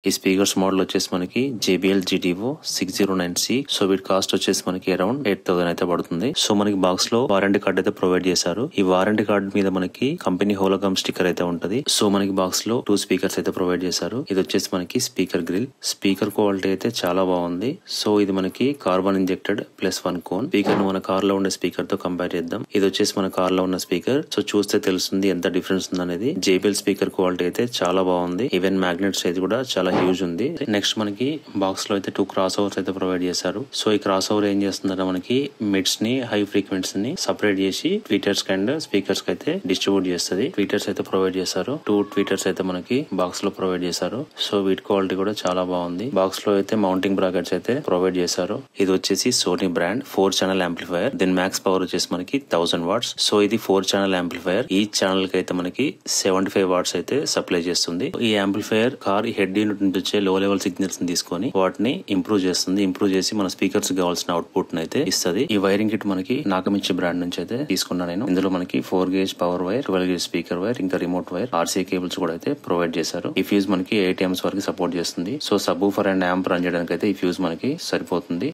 ఈ speakers model వచ్చేసి మనకి JBL GTO 609C. సో వీటి కాస్ట్ వచ్చేసి మనకి అరౌండ్ 8,000 అయితే పడుతుంది. సో మనకి బాక్స్ లో వారంటీ కార్డ్ అయితే ప్రొవైడ్ చేశారు. ఈ వారంటీ కార్డ్ మీద మనకి కంపెనీ హోలోగ్రామ్ స్టిక్కర్ అయితే ఉంటది. సో మనకి బాక్స్ లో 2 స్పీకర్స్ అయితే ప్రొవైడ్ చేశారు. ఇది వచ్చేసి మనకి స్పీకర్ గ్రిల్. స్పీకర్ క్వాలిటీ అయితే చాలా బాగుంది. సో ఇది మనకి కార్బన్ ఇంజెక్టెడ్ +1 కోన్ స్పీకర్ ను మన కార్ లో ఉండే స్పీకర్ తో కంపేర్ చేద్దాం. ఇది వచ్చేసి మన కార్ లో ఉన్న స్పీకర్. సో చూస్తే తెలుస్తుంది ఎంత డిఫరెన్స్ ఉంది అనేది. JBL స్పీకర్ క్వాలిటీ అయితే చాలా బాగుంది. ఈవెన్ మ్యాగ్నెట్స్ అయితే కూడా చాలా హ్యూజ్ ఉంది. నెక్స్ట్ మనకి బాక్స్ లో అయితే 2 క్రాస్ ఓవర్స్ అయితే ప్రొవైడ్ చేశారు. సో ఈ క్రాస్ ఓవర్ ఏం చేస్తుందంటే మనకి మిడ్స్ ని హై ఫ్రీక్వెన్సీ ని సపరేట్ చేసి ట్వీటర్స్ అండ్ స్పీకర్స్ కి అయితే డిస్ట్రిబ్యూట్ చేస్తుంది. ట్వీటర్స్ అయితే ప్రొవైడ్ చేశారు. 2 ట్వీటర్స్ అయితే మనకి బాక్స్ లో ప్రొవైడ్ చేశారు. సో వీటి క్వాలిటీ కూడా చాలా బాగుంది. బాక్స్ లో అయితే మౌంటింగ్ బ్రాకెట్స్ అయితే ప్రొవైడ్ చేశారు. ఇది వచ్చేసి సోనీ బ్రాండ్ 4 ఛానల్ యాంప్లిఫైయర్. దీని మ్యాక్స్ పవర్ వచ్చేసి మనకి 1000 వాట్స్. సో ఇది 4 ఛానల్ యాంప్లిఫైయర్. ఈ ఛానల్ కి అయితే మనకి 75 వాట్స్ అయితే సప్లై చేస్తుంది. ఈ యాంప్లిఫైయర్ కార్ హెడ్ యూనిట్ నుంచి వచ్చే లో లెవెల్ సిగ్నల్స్ ని తీసుకొని వాటిని ఇంప్రూవ్ చేస్తుంది. ఇంప్రూవ్ చేసి మన స్పీకర్స్ కావాల్సిన అవుట్పుట్ అయితే ఇస్తుంది. ఈ వైరింగ్ కిట్ మనకి నాకమిచ్చి బ్రాండ్ నుంచి అయితే తీసుకున్నా నేను. ఇందులో మనకి 4 gauge power wire, 12 gauge speaker wire, ఇంకా రిమోట్ వైర్, RCA కేబుల్స్ కూడా అయితే ప్రొవైడ్ చేశారు. ఈ ఫ్యూజ్ మనకి 8 amps వరకు సపోర్ట్ చేస్తుంది. So sub woofer and amp run చేయడానికి అయితే ఈ ఫ్యూజ్ మనకి సరిపోతుంది.